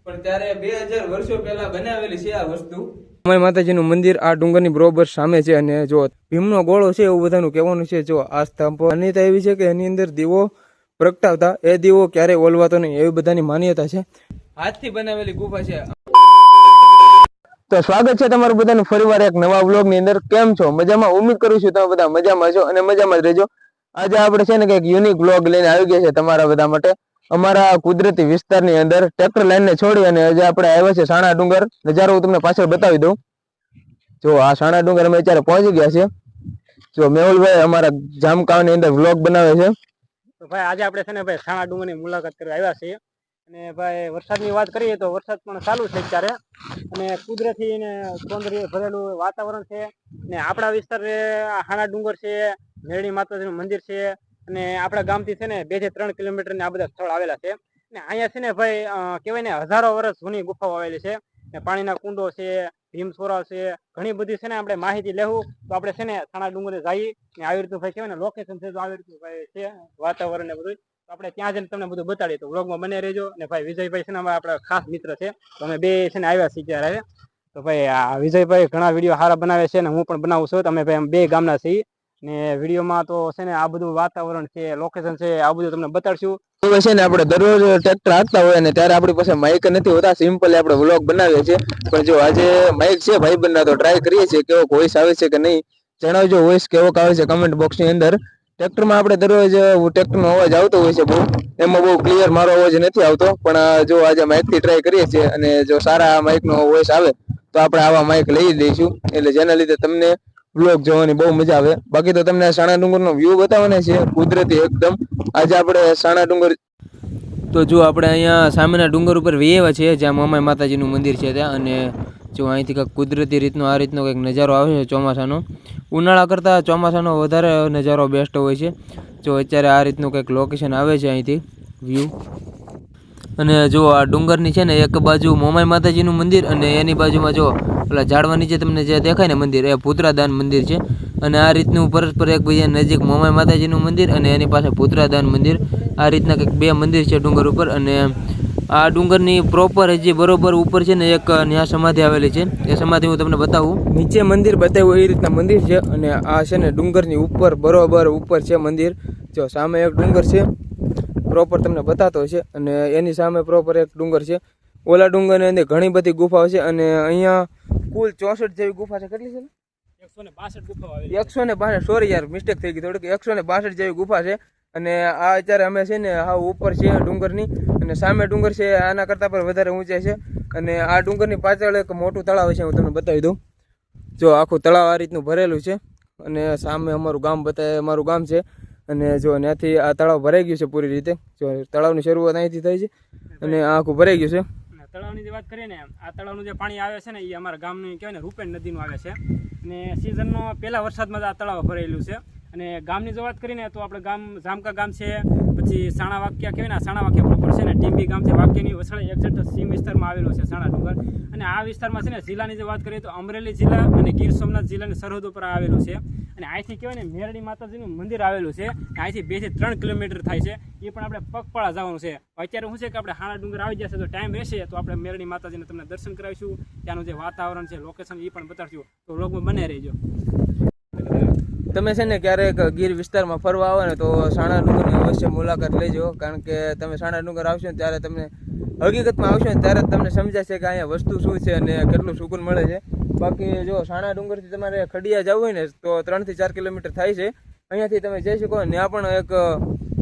પણ ત્યારે 2000 વર્ષો પહેલા બનાવેલી છે આ વસ્તુ. ઉમાઈ માતાજીનું મંદિર આ ડુંગરની બરોબર સામે છે અને જો ભીમનો ગોળો છે એવું બધાનું કહેવાનું છે. જો આ સ્તંભ માન્યતા એવી છે કે એની અંદર દીવો પ્રગટાવતા એ દીવો ક્યારેય ઓલવાતો નહીં એવી બધાની માન્યતા છે. હાથથી બનાવેલી ગુફા છે. તો સ્વાગત છે તમારું બધાનું ફરીવાર એક નવા વ્લોગ ની અંદર. કેમ છો? મજામાં? ઉમ્મીદ કરું છું તમે બધા મજામાં છો અને મજામાં જ રહેજો. આજે આપણે છે ને કંઈક યુનિક વ્લોગ લઈને આવી ગયા છે તમારા બધા માટે. અમારા કુદરતી વિસ્તારની અંદર ટ્રેક્ટર લાઈનને છોડી અને આજે આપણે આવ્યા છે સાણા ડુંગર. નજારો હું તમને પાછળ બતાવી દઉં. જો આ સાણા ડુંગર અમે અત્યારે પહોંચી ગયા છે. જો મેહુલભાઈ અમારા જામકાની અંદર વ્લોગ બનાવે છે. તો ભાઈ આજે આપણે છે ને ભાઈ સાણા ડુંગરની મુલાકાત કરવા આવ્યા છીએ અને ભાઈ વરસાદની વાત કરીએ તો વરસાદ પણ ચાલુ છે અત્યારે અને કુદરતી ને સૌંદર્ય ભરેલું વાતાવરણ છે ને આપણા વિસ્તાર સાણા ડુંગર છે, મેરડી માતાજીનું મંદિર છે અને આપણા ગામથી છે ને 2 થી 3 કિલોમીટર ને આ બધા સ્થળ આવેલા છે ને અહીંયા છે ને ભાઈ કહેવાય ને હજારો વર્ષ જૂની ગુફાઓ આવેલી છે ને પાણીના કુંડો છે, ભીમ સોરા છે, ઘણી બધી છે ને આપણે માહિતી લેવું તો આપણે છે ને સાણા ડુંગરે જઈએ ને આવી રીતનું ભાઈ કહેવાય ને લોકેશન છે તો આવી રીતનું ભાઈ છે વાતાવરણ ને બધું તો આપણે ત્યાં જઈને તમને બધું બતાડીએ તો વ્લોગમાં બને રહેજો. ને ભાઈ વિજયભાઈ છે ને આપણા ખાસ મિત્ર છે તો અમે બે છે ને આવ્યા છીએ ત્યારે. તો ભાઈ આ વિજયભાઈ ઘણા વિડીયો સારા બનાવે છે ને હું પણ બનાવું છું. તમે ભાઈ બે ગામના છીએ ને વિડીયોમાં તો છે ને આ બધું વાતાવરણ છે, લોકેશન છે, આ બધું તમને બતાડશું. છે ને આપણે દરરોજ ટ્રેક્ટર હાંકતા હોય ને ત્યારે આપણી પાસે માઇક નથી હોતા, સિમ્પલ આપણે વ્લોગ બનાવીએ છીએ. પણ જો આજે માઇક છે ભાઈબંધના તો ટ્રાય કરીએ છીએ કેવો વોઇસ આવે છે કે નહીં. જણાવજો વોઇસ કેવો આવે છે કમેન્ટ બોક્સની અંદર. ટ્રેક્ટરમાં આપણે દરરોજ ટ્રેક્ટરનો અવાજ આવતો હોય છે બહુ, એમાં બહુ ક્લિયર મારો અવાજ નથી આવતો. પણ જો આજે માઇકથી ટ્રાય કરીએ છીએ અને જો સારા માઇકનો વોઇસ આવે તો આપણે આવા માઇક લઈ દઈશું એટલે જેના લીધે તમને વ્લોગ જોવાની બહુ મજા આવે. બાકી તો તમને સાણા ડુંગરનો વ્યૂ બતાવવાનો છે કુદરતી એકદમ. આજે આપણે સાણા ડુંગર તો જો આપણે અહીંયા સામેના ડુંગર ઉપર વહેવા છીએ જ્યાં મોમાઈ માતાજીનું મંદિર છે ત્યાં. અને જો અહીંથી કંઈક કુદરતી રીતનો આ રીતનો કંઈક નજારો આવે છે ચોમાસાનો. ઉનાળા કરતાં ચોમાસાનો વધારે નજારો બેસ્ટ હોય છે. જો અત્યારે આ રીતનું કંઈક લોકેશન આવે છે અહીંથી વ્યૂ. અને જો આ ડુંગરની છે ને એક બાજુ મોમાઈ માતાજીનું મંદિર અને એની બાજુમાં જો પેલા ઝાડવા નીચે તમને જે દેખાય ને મંદિર એ પુત્રાદાન મંદિર છે. અને આ રીતનું પરસ્પર એકબીજા નજીક મોમાઈ માતાજીનું મંદિર અને એની પાસે પુત્રાદાન મંદિર, આ રીતના કંઈક બે મંદિર છે ડુંગર ઉપર. અને આ ડુંગરની પ્રોપર હજી બરોબર ઉપર છે ને એક ત્યાં સમાધિ આવેલી છે, એ સમાધિ હું તમને બતાવું. નીચે મંદિર બતાવ્યું એ રીતના મંદિર છે અને આ છે ને ડુંગરની ઉપર બરોબર ઉપર છે મંદિર. જો સામે એક ડુંગર છે પ્રોપર તમને બતાતો છે અને એની સામે પ્રોપર એક ડુંગર છે. ઓલા ડુંગરની અંદર ઘણી બધી ગુફાઓ છે અને અહીંયા કુલ 64 જેવી ગુફા છે. કેટલી છે? 162 ગુફાઓ આવેલી. 162, સોરી યાર મિસ્ટેક થઈ ગઈ થોડીક. 162 જેવી ગુફા છે અને આ અત્યારે અમે છે ને હા ઉપર છે ડુંગરની અને સામે ડુંગર છે આના કરતાં પણ વધારે ઊંચાઈ છે. અને આ ડુંગરની પાછળ એક મોટું તળાવ છે, હું તમને બતાવી દઉં. જો આખું તળાવ આ રીતનું ભરેલું છે અને સામે અમારું ગામ અમારું ગામ છે. અને જો ત્યાંથી આ તળાવ ભરાઈ ગયું છે પૂરી રીતે. જો તળાવની શરૂઆત અહીંથી થઈ છે અને આ આખું ભરાઈ ગયું છે. તળાવની જે વાત કરીએ ને આ તળાવનું જે પાણી આવે છે ને એ અમારા ગામનું કહેવાય ને રૂપેણ નદીનું આવે છે અને સિઝનનો પહેલા વરસાદમાં આ તળાવ ભરેલું છે. અને ગામની જો વાત કરીને તો આપણે ગામ જામકા ગામ છે, પછી સાણા વાક્યા કહેવાય ને સાણા વાક્યા પ્રોપર છે ને ટીંબી ગામ છે, વાક્યની વસળે એક્ઝેક્ટ સીમ વિસ્તારમાં આવેલું છે સાણા ડુંગર. અને આ વિસ્તારમાં છે ને જિલ્લાની જે વાત કરીએ તો અમરેલી જિલ્લા અને ગીર સોમનાથ જિલ્લાની સરહદ ઉપર આવેલું છે. અને અહીંથી કહેવાય ને મેરડી માતાજીનું મંદિર આવેલું છે, અહીંથી 2 થી 3 કિલોમીટર થાય છે. એ પણ આપણે પગપાળા જવાનું છે. અત્યારે શું છે કે આપણે સાણા ડુંગર આવી જશે તો ટાઈમ રહેશે તો આપણે મેરડી માતાજીને તમને દર્શન કરાવીશું, ત્યાંનું જે વાતાવરણ છે લોકેશન એ પણ બતાડશું. તો વ્લોગમાં બને રહેજો. તમે છે ને ક્યારેક ગીર વિસ્તારમાં ફરવા આવો ને તો સાણા ડુંગરની અવશ્ય મુલાકાત લેજો. કારણ કે તમે સાણા ડુંગર આવશો ને ત્યારે તમને હકીકતમાં આવશો ને ત્યારે તમને સમજાશે કે અહીંયા વસ્તુ શું છે અને કેટલું સુકૂન મળે છે. બાકી જો સાણા ડુંગરથી તમારે ખડિયા જવું હોય ને તો 3 થી 4 કિલોમીટર થાય છે. અહીંયાથી તમે જઈ શકો. ત્યાં પણ એક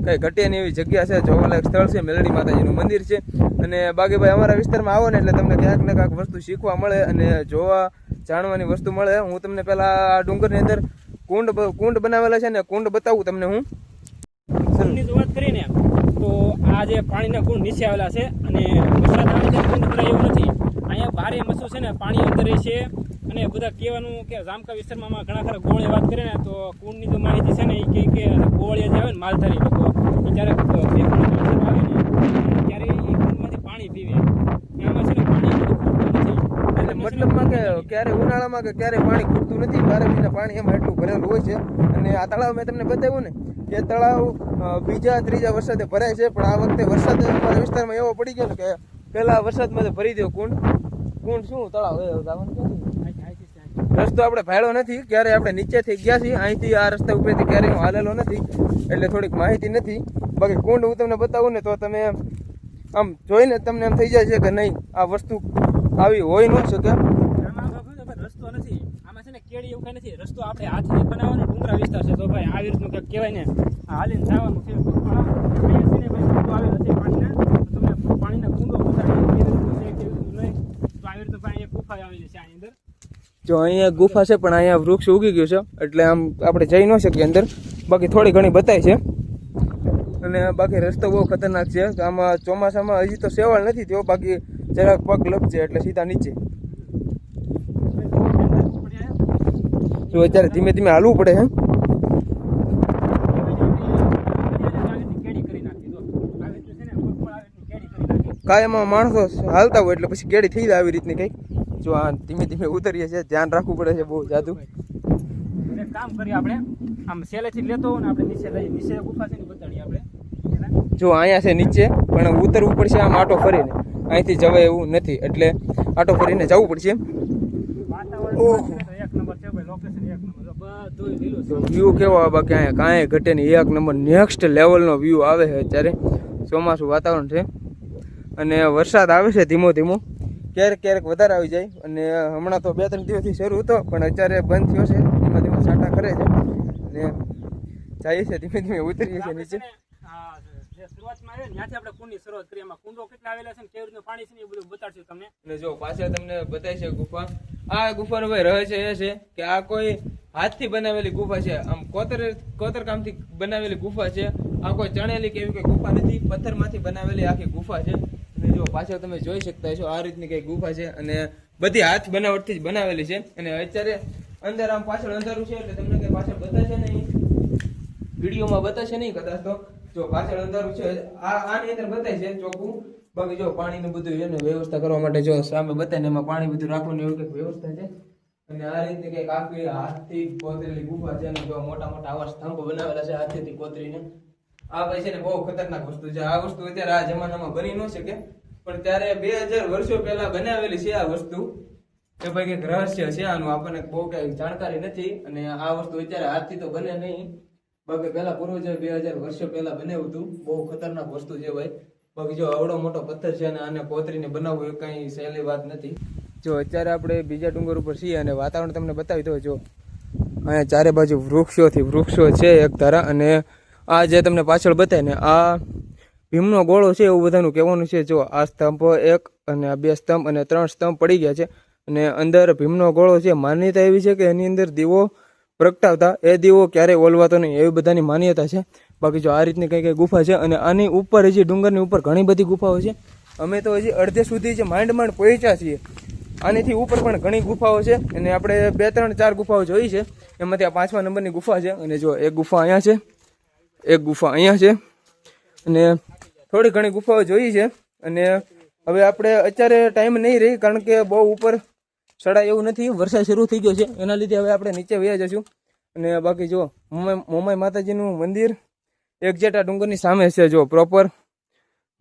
કંઈ ઘટિયાની એવી જગ્યા છે, જોવાલાયક સ્થળ છે, મેલડી માતાજીનું મંદિર છે. અને બાકી ભાઈ અમારા વિસ્તારમાં આવો ને એટલે તમને ક્યાંક ને ક્યાંક વસ્તુ શીખવા મળે અને જોવા જાણવાની વસ્તુ મળે. હું તમને પહેલાં આ ડુંગરની અંદર કુંડ બનાવેલા છે ને કુંડ બતાવું તમને. હું કુંડની જો વાત કરીએ ને તો આ જે પાણીના કુંડ નીચે આવેલા છે અને વરસાદ આવે છે કુંડ ભરાય એવું નથી. અહીંયા બારે મસું છે ને પાણી અંદર છે. અને બધા કહેવાનું કે જામકા વિસ્તારમાં ઘણા ખરા ગોળે વાત કરીએ ને તો કુંડની જો માહિતી છે ને એ કે ગોળિયા જે આવે ને માલધારી લોકો એ ક્યારેક આવે ને ત્યારે એ કુંડમાંથી પાણી પીવે. એમાં છે ને પાણી એટલે મતલબમાં કે ક્યારે ઉનાળામાં કે ક્યારે પાણી ખૂટતું નથી. 12 મહિના પાણી એમાં એટલું ભરેલું હોય છે. અને આ તળાવ મેં તમને બતાવ્યું ને એ તળાવ બીજા ત્રીજા વરસાદે ભરાય છે. પણ આ વખતે વરસાદ અમારા વિસ્તારમાં એવો પડી ગયો ને કે પેલા વરસાદમાં તો ભરી દો કુંડ શું તળાવ જવાનું ક્યાંથી? રસ્તો આપણે ભાડ્યો નથી, ક્યારે આપણે નીચેથી ગયા છીએ, અહીંથી આ રસ્તા ઉપરથી ક્યારે હું હાલેલો નથી, એટલે થોડીક માહિતી નથી. બાકી કુંડ હું તમને બતાવું ને તો તમે આમ જોઈને તમને એમ થઈ જાય છે કે નહીં આ વસ્તુ આવી હોય ન શકે. રસ્તો નથી આમાં છે ને કેડી એવું કઈ નથી, રસ્તો આપણે હાથથી બનાવવાનો ડુંગરા વિસ્તાર છે. તો ભાઈ આવી રીતનું કંઈક કહેવાય ને હાલીને જવાનું છે. પાણીના કુંડો જો અહીંયા ગુફા છે પણ અહીંયા વૃક્ષ ઉગી ગયું છે એટલે આમ આપણે જઈ ન શકીએ અંદર. બાકી થોડી ઘણી બતાય છે અને બાકી રસ્તો બહુ ખતરનાક છે. આમાં ચોમાસામાં હજી તો સેવાળ નથી થયો, બાકી જરાક પગ લપશે એટલે સીધા નીચે. જો અત્યારે ધીમે ધીમે હાલવું પડે હે. કાયમાં માણસો હાલતા હોય એટલે પછી કેડી થઈ જાય આવી રીતની કંઈક. જો આ ધીમે ધીમે ઉતરીએ છે, ધ્યાન રાખવું પડે છે બહુ જાદુ. એક કામ કરીએ આપણે આમ સેલેથી લેતો ને આપણે નીચે લઈએ, નીચે ગુફા છે ને બતાડીએ આપણે. જો અહીંયા છે નીચે પણ ઉતરવું પડશે આમ આટો ફરીને, અહીંથી જવાય એવું નથી એટલે આટો ફરીને જવું પડશે. વાતાવરણ એક નંબર છે ભાઈ, લોકેશન એક નંબર, બધું લીલું છે. વ્યૂ કેવો આવે બાકી અહીંયા કાંઈ ઘટે નહીં, એક નંબર નેક્સ્ટ લેવલનો વ્યૂ આવે છે. અત્યારે ચોમાસું વાતાવરણ છે અને વરસાદ આવે છે ધીમો ધીમો, ક્યારેક ક્યારેક વધારે આવી જાય. અને હમણાં તો 2-3 દિવસથી શરૂ હતો પણ અત્યારે બંધ થયો છે, ધીમા ધીમા છાંટા કરે છે અને જઈએ છે ધીમે ધીમે ઉતરીએ છીએ નીચે. શરૂઆતમાં આવે ત્યાંથી આપણે કુંડની શરૂઆત કરીએ. એમાં કુંડો કેટલા આવેલા છે ને કેવી રીતનું પાણી છે ને એ બધું બતાડશું તમને. અને જો પાછળ તમને બતાય છે ગુફા. આ ગુફાનો ભાઈ રહસ્ય એ છે કે આ કોઈ હાથથી બનાવેલી ગુફા છે, આમ કોતરકામથી બનાવેલી ગુફા છે. આ કોઈ ચણેલી કે એવી કોઈ ગુફા નથી, પથ્થરમાંથી બનાવેલી આખી ગુફા છે. અને જો પાછળ તમે જોઈ શકતા છો આ રીતની કઈ ગુફા છે અને બધી હાથ બનાવટથી જ બનાવેલી છે. અને અત્યારે અંદર આમ પાછળ અંધારું છે એટલે તમને કઈ પાછળ બતાશે નહીં, વિડીયોમાં બતાશે નહીં કદાચ. તો જો પાછળ અંધારું છે, આની અંદર બતાય છે ચોખ્ખું. બાકી જો પાણીનું બધું એને વ્યવસ્થા કરવા માટે જો સામે બતાય ને એમાં પાણી બધું રાખવાની એવું કંઈક વ્યવસ્થા છે. અને આ રીતે કંઈક આખી હાથથી કોતરેલી ગુફા છે અને જો મોટા મોટા આવા સ્તંભ બનાવેલા છે હાથેથી કોતરીને. આ ભાઈ છે ને બહુ ખતરનાક વસ્તુ છે. આ વસ્તુ અત્યારે આ જમાનામાં બની ન શકે પણ ત્યારે 2000 વર્ષો પહેલા બનાવેલી છે આ વસ્તુ. એ ભાઈ કંઈક રહસ્ય છે આનું, આપણને બહુ કઈ જાણકારી નથી. અને આ વસ્તુ અત્યારે હાથથી તો બને નહીં, બાકી પેલા પૂર્વજો 2000 વર્ષો પહેલા બનાવ્યું હતું. બહુ ખતરનાક વસ્તુ છે ભાઈ. બાકી જો આવડો મોટો પથ્થર છે અને આને કોતરીને બનાવવું એ કઈ સહેલી વાત નથી. જો અત્યારે આપણે બીજા ડુંગર ઉપર છીએ અને વાતાવરણ તમને બતાવી દો. જો અહીંયા ચારે બાજુ વૃક્ષો છે એક ધારા. અને આ જે તમને પાછળ બતાય ને આ ભીમનો ગોળો છે એવું બધાનું કહેવાનું છે. જો આ સ્તંભ 1 અને આ 2 સ્તંભ અને 3 સ્તંભ પડી ગયા છે અને અંદર ભીમનો ગોળો છે. માન્યતા એવી છે કે એની અંદર દીવો પ્રગટાવતા એ દીવો ક્યારેય ઓલવાતો નહીં એવી બધાની માન્યતા છે. બાકી જો આ રીતની કઈ ગુફા છે અને આની ઉપર હજી ડુંગરની ઉપર ઘણી બધી ગુફાઓ છે. અમે તો હજી અડધે સુધી જે માંડ પહોંચ્યા છીએ. આનીથી ઉપર પણ ઘણી ગુફાઓ છે અને આપણે 2, 3, 4 ગુફાઓ જોઈ છે. એમાંથી આ 5મા નંબરની ગુફા છે. અને જો એક ગુફા અહીંયા છે, એક ગુફા અહીંયા છે અને થોડી ઘણી ગુફાઓ જોઈ છે. અને હવે આપણે અત્યારે ટાઈમ નહીં રહી કારણ કે બહુ ઉપર ચડાય એવું નથી, વરસાદ શરૂ થઈ ગયો છે એના લીધે હવે આપણે નીચે વયા જશું. અને બાકી જો મોમાઈ માતાજીનું મંદિર એક્ઝેક્ટ આ ડુંગરની સામે છે. જો પ્રોપર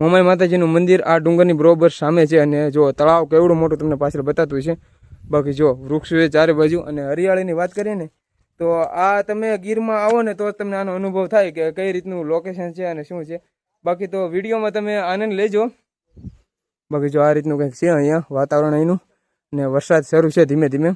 મોમાઈ માતાજીનું મંદિર આ ડુંગરની બરોબર સામે છે. અને જો તળાવ કેવડું મોટું તમને પાછળ બતાતું છે. બાકી જો વૃક્ષો છે ચારે બાજુ. અને હરિયાળીની વાત કરીએ ને તો આ તમે ગીરમાં આવો ને તો તમને આનો અનુભવ થાય કે કઈ રીતનું લોકેશન છે અને શું છે. બાકી તો વિડીયોમાં તમે આનંદ લેજો. બાકી જો આ રીતનું કંઈક છે અહીંયા વાતાવરણ અહીંનું. ને વરસાદ શરૂ છે ધીમે ધીમે.